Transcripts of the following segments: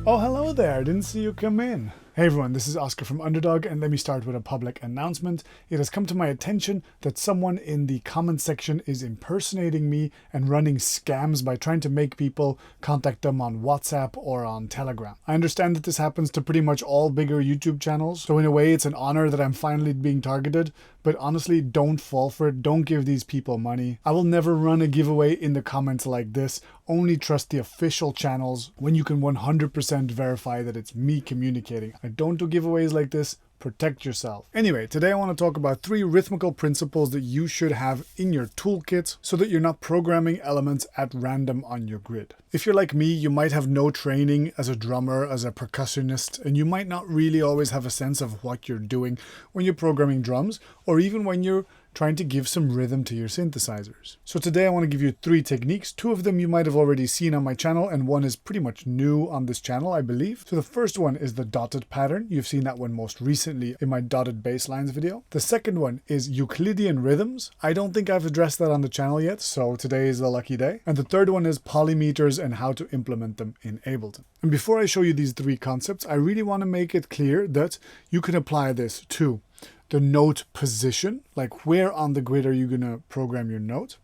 Oh, hello there. Didn't see you come in. Hey everyone, this is Oscar from Underdog, and let me start with a public announcement. It has come to my attention that someone in the comments section is impersonating me and running scams by trying to make people contact them on WhatsApp or on Telegram. I understand that this happens to pretty much all bigger YouTube channels, so in a way it's an honor that I'm finally being targeted, but honestly, don't fall for it. Don't give these people money. I will never run a giveaway in the comments like this. Only trust the official channels when you can 100% verify that it's me communicating. I don't do giveaways like this. Protect yourself. Anyway, today I want to talk about 3 rhythmical principles that you should have in your toolkit so that you're not programming elements at random on your grid. If you're like me, you might have no training as a drummer, as a percussionist, and you might not really always have a sense of what you're doing when you're programming drums, or even when you're trying to give some rhythm to your synthesizers. So today I want to give you 3 techniques. 2 of them you might have already seen on my channel, and 1 is pretty much new on this channel, I believe. So the first one is the dotted pattern. You've seen that one most recently in my dotted bass lines video. The second one is Euclidean rhythms. I don't think I've addressed that on the channel yet, so today is the lucky day. And the third one is polymeters and how to implement them in Ableton. And before I show you these 3 concepts, I really want to make it clear that you can apply this to the note position, like where on the grid are you going to program your note,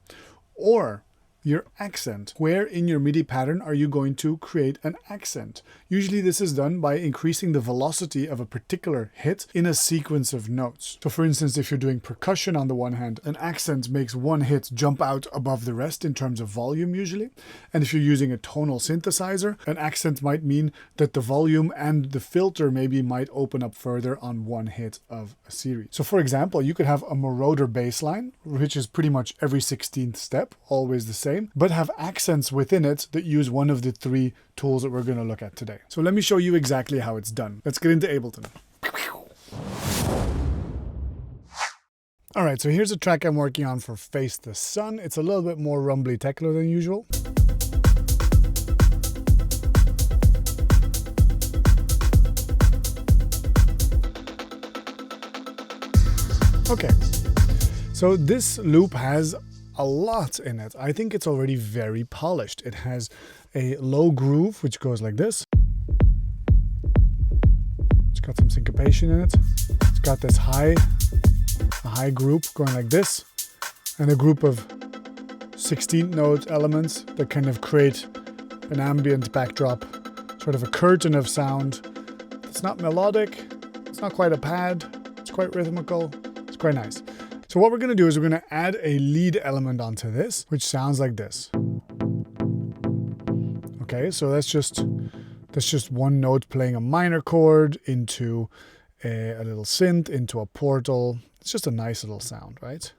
or your accent. Where in your MIDI pattern are you going to create an accent? Usually this is done by increasing the velocity of a particular hit in a sequence of notes. So for instance, if you're doing percussion on the one hand, an accent makes one hit jump out above the rest in terms of volume usually. And if you're using a tonal synthesizer, an accent might mean that the volume and the filter maybe might open up further on one hit of a series. So for example, you could have a marauder bass line, which is pretty much every 16th step, always the same, but have accents within it that use one of the 3 tools that we're going to look at today. So let me show you exactly how it's done. Let's get into Ableton. Alright, so here's a track I'm working on for Face the Sun. It's a little bit more rumbly techno than usual. Okay, so this loop has a lot in it. I think it's already very polished. It has a low groove, which goes like this. It's got some syncopation in it. It's got this a high group going like this, and a group of 16th note elements that kind of create an ambient backdrop, sort of a curtain of sound. It's not melodic, it's not quite a pad, it's quite rhythmical, it's quite nice. So what we're going to do is we're going to add a lead element onto this, which sounds like this. Okay, so that's just one note playing a minor chord into a little synth, into a portal. It's just a nice little sound, right?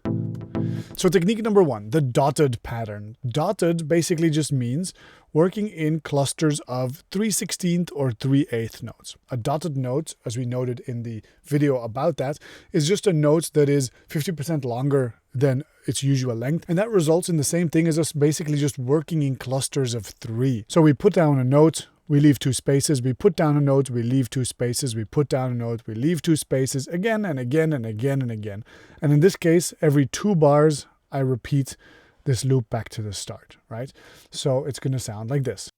So technique number 1, the dotted pattern. Dotted basically just means working in clusters of 3/16 or 3/8 notes. A dotted note, as we noted in the video about that, is just a note that is 50% longer than its usual length. And that results in the same thing as us basically just working in clusters of 3. So we put down a note, we leave 2 spaces, we put down a note, we leave 2 spaces, we put down a note, we leave 2 spaces, again and again and again and again. And in this case, every 2 bars, I repeat this loop back to the start, right? So it's going to sound like this.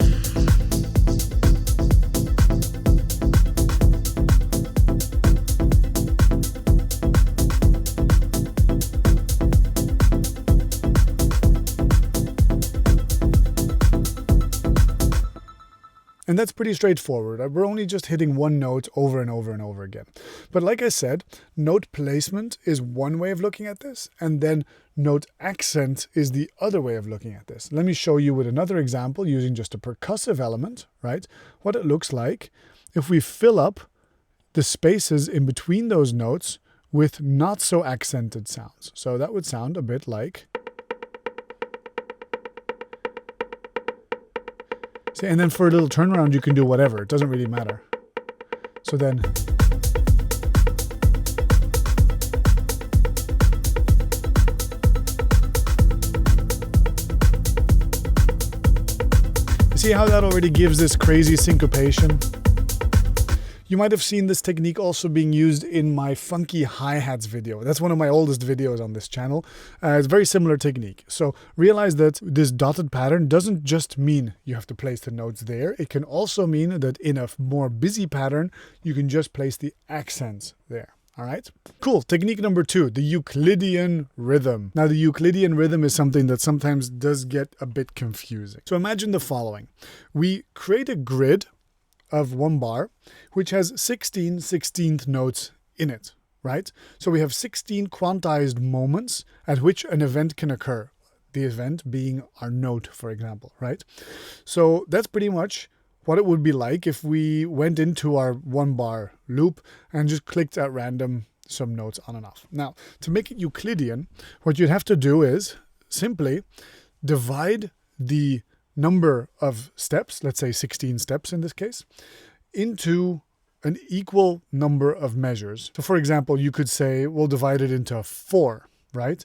And that's pretty straightforward. We're only just hitting one note over and over and over again. But like I said, note placement is one way of looking at this, and then note accent is the other way of looking at this. Let me show you with another example using just a percussive element, right? What it looks like if we fill up the spaces in between those notes with not so accented sounds. So that would sound a bit like... See, and then for a little turnaround, you can do whatever. It doesn't really matter. So then... See how that already gives this crazy syncopation? You might have seen this technique also being used in my funky hi-hats video. That's one of my oldest videos on this channel. It's a very similar technique. So realize that this dotted pattern doesn't just mean you have to place the notes there. It can also mean that in a more busy pattern, you can just place the accents there. All right, cool. Technique number 2, the Euclidean rhythm. Now, the Euclidean rhythm is something that sometimes does get a bit confusing. So imagine the following. We create a grid of 1 bar, which has 16 16th notes in it, right? So we have 16 quantized moments at which an event can occur. The event being our note, for example, right? So that's pretty much what it would be like if we went into our 1 bar loop and just clicked at random some notes on and off. Now, to make it Euclidean, what you'd have to do is simply divide the number of steps, let's say 16 steps in this case, into an equal number of measures. So for example, you could say we'll divide it into 4, right?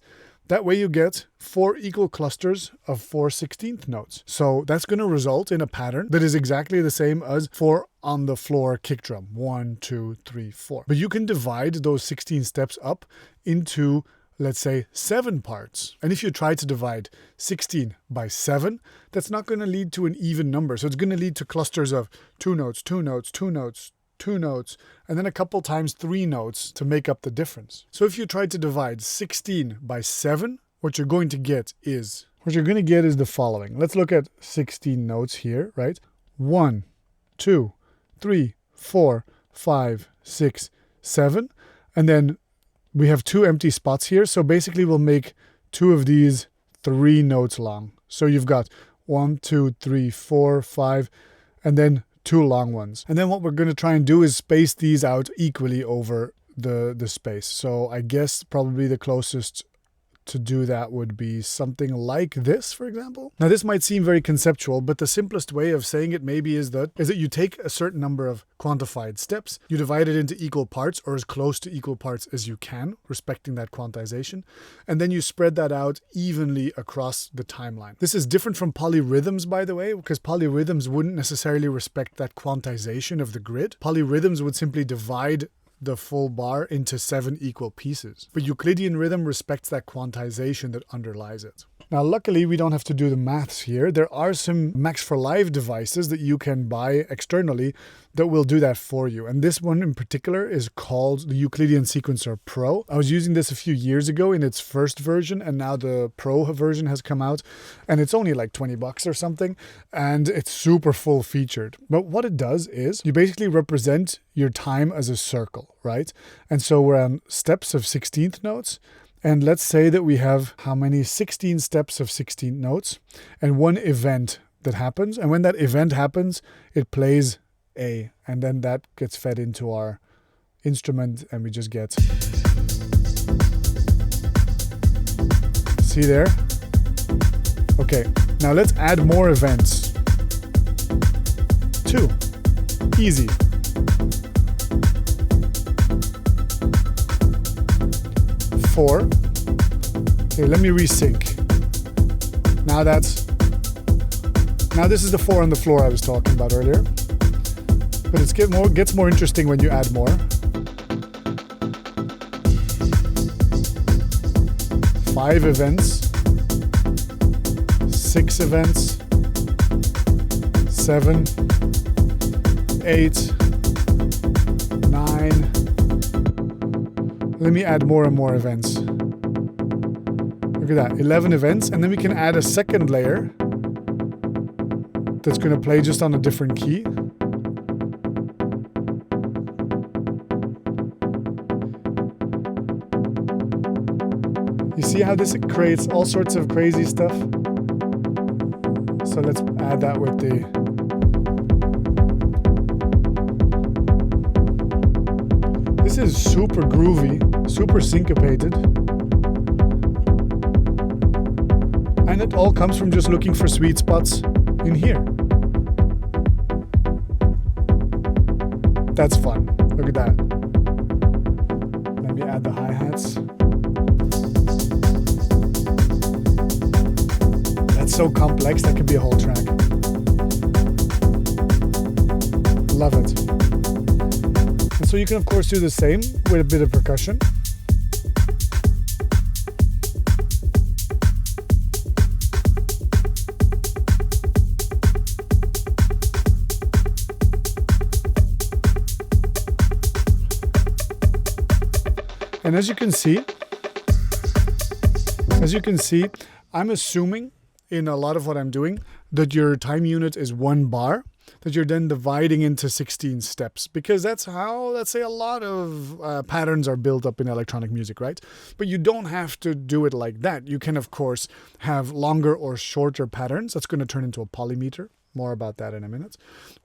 That way you get 4 equal clusters of 4 16th notes. So that's going to result in a pattern that is exactly the same as 4 on the floor kick drum. 1, 2, 3, 4. But you can divide those 16 steps up into, let's say, 7 parts. And if you try to divide 16 by 7, that's not going to lead to an even number. So it's going to lead to clusters of 2 notes, 2 notes, 2 notes, 2 notes, and then a couple times 3 notes to make up the difference. So if you try to divide 16 by 7, what you're going to get is the following. Let's look at 16 notes here, right? 1, 2, 3, 4, 5, 6, 7. And then we have 2 empty spots here. So basically we'll make 2 of these 3 notes long. So you've got 1, 2, 3, 4, 5, and then 2 long ones. And then what we're going to try and do is space these out equally over the space. So I guess probably the closest to do that would be something like this, for example. Now this might seem very conceptual, but the simplest way of saying it maybe is that you take a certain number of quantified steps, you divide it into equal parts or as close to equal parts as you can, respecting that quantization, and then you spread that out evenly across the timeline. This is different from polyrhythms, by the way, because polyrhythms wouldn't necessarily respect that quantization of the grid. Polyrhythms would simply divide the full bar into 7 equal pieces. But Euclidean rhythm respects that quantization that underlies it. Now, luckily, we don't have to do the maths here. There are some Max for Live devices that you can buy externally that will do that for you. And this one in particular is called the Euclidean Sequencer Pro. I was using this a few years ago in its first version, and now the Pro version has come out, and it's only like $20 or something, and it's super full featured. But what it does is you basically represent your time as a circle, right? And so we're on steps of 16th notes. And let's say that we have how many 16 steps of 16 notes and 1 event that happens. And when that event happens, it plays A. And then that gets fed into our instrument and we just get. See there? Okay, now let's add more events. 2. Easy. 4. Okay, let me resync. Now this is the 4 on the floor I was talking about earlier. But it gets more interesting when you add more. 5 events. 6 events. 7. 8. 9. Let me add more and more events. Look at that, 11 events, and then we can add a second layer that's going to play just on a different key. You see how this creates all sorts of crazy stuff? So let's add that with the... This is super groovy, super syncopated. And it all comes from just looking for sweet spots in here. That's fun. Look at that. Let me add the hi-hats. That's so complex, that could be a whole track. Love it. So you can of course do the same with a bit of percussion. And as you can see, I'm assuming in a lot of what I'm doing that your time unit is 1 bar, that you're then dividing into 16 steps, because that's how, let's say, a lot of patterns are built up in electronic music, right? But you don't have to do it like that. You can, of course, have longer or shorter patterns. That's going to turn into a polymeter. More about that in a minute.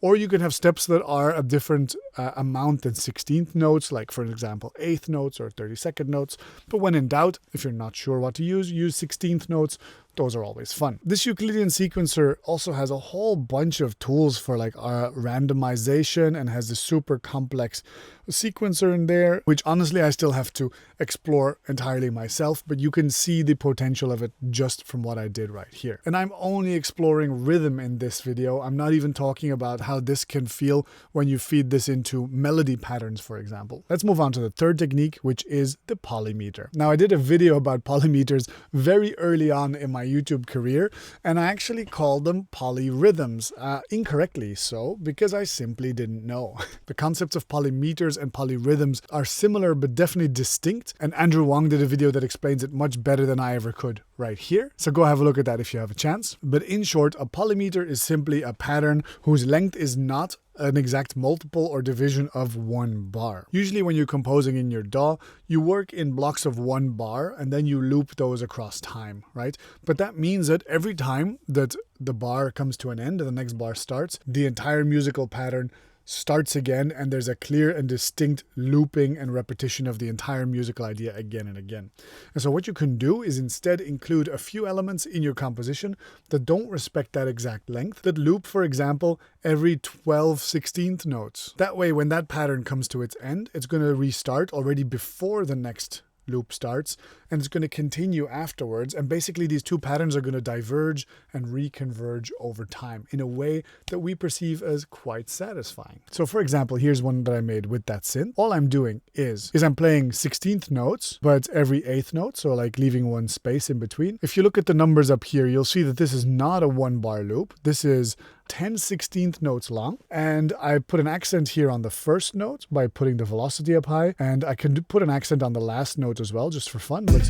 Or you can have steps that are a different amount than 16th notes, like for example 8th notes or 32nd notes. But when in doubt, if you're not sure what to use 16th notes. Those are always fun. This Euclidean sequencer also has a whole bunch of tools for like randomization, and has this super complex sequencer in there, which honestly I still have to explore entirely myself, but you can see the potential of it just from what I did right here. And I'm only exploring rhythm in this video. I'm not even talking about how this can feel when you feed this into melody patterns, for example. Let's move on to the third technique, which is the polymeter. Now, I did a video about polymeters very early on in my YouTube career, and I actually called them polyrhythms, incorrectly so, because I simply didn't know. The concepts of polymeters and polyrhythms are similar but definitely distinct, and Andrew Wong did a video that explains it much better than I ever could right here, so go have a look at that if you have a chance. But in short, a polymeter is simply a pattern whose length is not an exact multiple or division of 1 bar. Usually when you're composing in your DAW, you work in blocks of 1 bar and then you loop those across time, right? But that means that every time that the bar comes to an end and the next bar starts, the entire musical pattern starts again, and there's a clear and distinct looping and repetition of the entire musical idea again and again. And so what you can do is instead include a few elements in your composition that don't respect that exact length, that loop, for example, every 12 16th notes. That way, when that pattern comes to its end, it's going to restart already before the next loop starts, and it's going to continue afterwards, and basically these two patterns are going to diverge and reconverge over time in a way that we perceive as quite satisfying. So for example, here's one that I made with that synth. All I'm doing is I'm playing 16th notes, but every 8th note, so like leaving one space in between. If you look at the numbers up here, you'll see that this is not a 1 bar loop. This is 10 16th notes long, and I put an accent here on the first note by putting the velocity up high, and I can put an accent on the last note as well, just for fun. But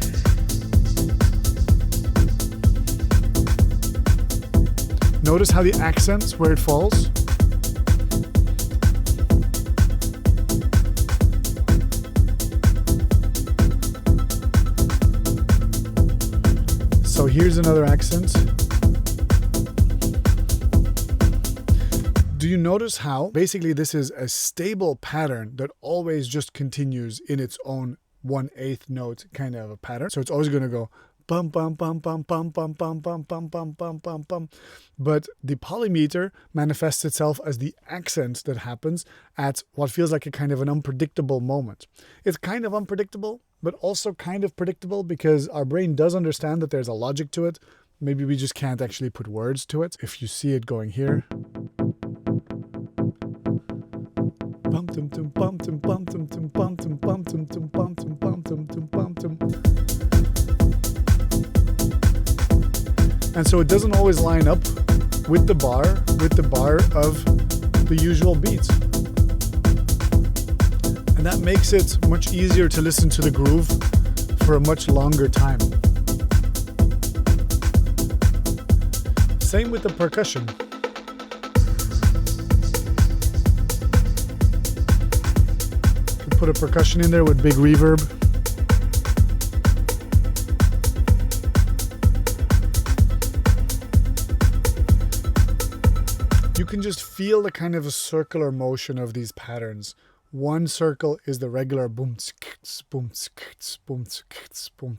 notice how the accents where it falls. So here's another accent. Do you notice how basically this is a stable pattern that always just continues in its own 1/8 note kind of a pattern? So it's always going to go bum bum bum bum bum bum bum bum bum bum bum bum bum. But the polymeter manifests itself as the accent that happens at what feels like a kind of an unpredictable moment. It's kind of unpredictable, but also kind of predictable, because our brain does understand that there's a logic to it. Maybe we just can't actually put words to it. If you see it going here, and so it doesn't always line up with the bar of the usual beats. And that makes it much easier to listen to the groove for a much longer time. Same with the percussion. Put a percussion in there with big reverb. You can just feel the kind of a circular motion of these patterns. One circle is the regular boom, boom, boom, boom,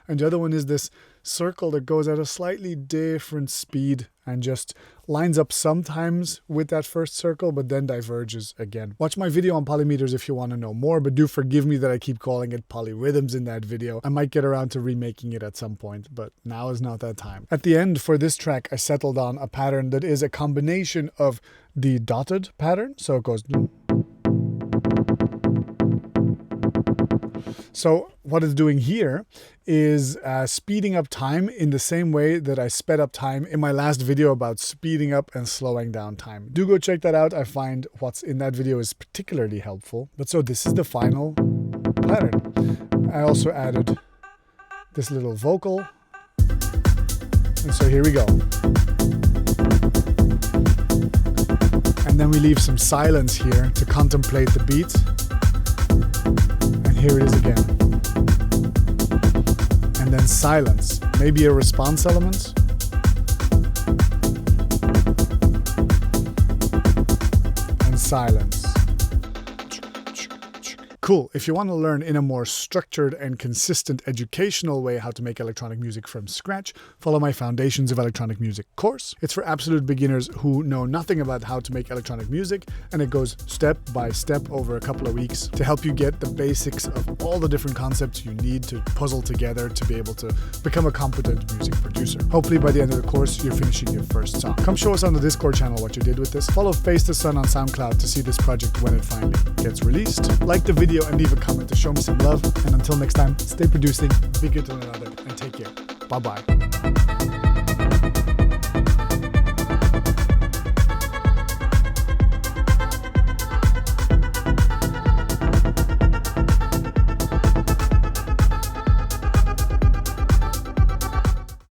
and the other one is this circle that goes at a slightly different speed and just lines up sometimes with that first circle, but then diverges again. Watch my video on polymeters if you want to know more, but do forgive me that I keep calling it polyrhythms in that video. I might get around to remaking it at some point, but now is not that time. At the end, for this track, I settled on a pattern that is a combination of the dotted pattern, so it goes So what it's doing here is speeding up time in the same way that I sped up time in my last video about speeding up and slowing down time. Do go check that out. I find what's in that video is particularly helpful. But so this is the final pattern. I also added this little vocal. And so here we go. And then we leave some silence here to contemplate the beat. And here it is again. And then silence, maybe a response element. And silence. Cool. If you want to learn in a more structured and consistent educational way how to make electronic music from scratch, follow my Foundations of Electronic Music course. It's for absolute beginners who know nothing about how to make electronic music, and it goes step by step over a couple of weeks to help you get the basics of all the different concepts you need to puzzle together to be able to become a competent music producer. Hopefully by the end of the course, you're finishing your first song. Come show us on the Discord channel what you did with this. Follow Face the Sun on SoundCloud to see this project when it finally gets released. Like the video and leave a comment to show me some love. And until next time, stay producing, be good to one another, and take care. Bye-bye.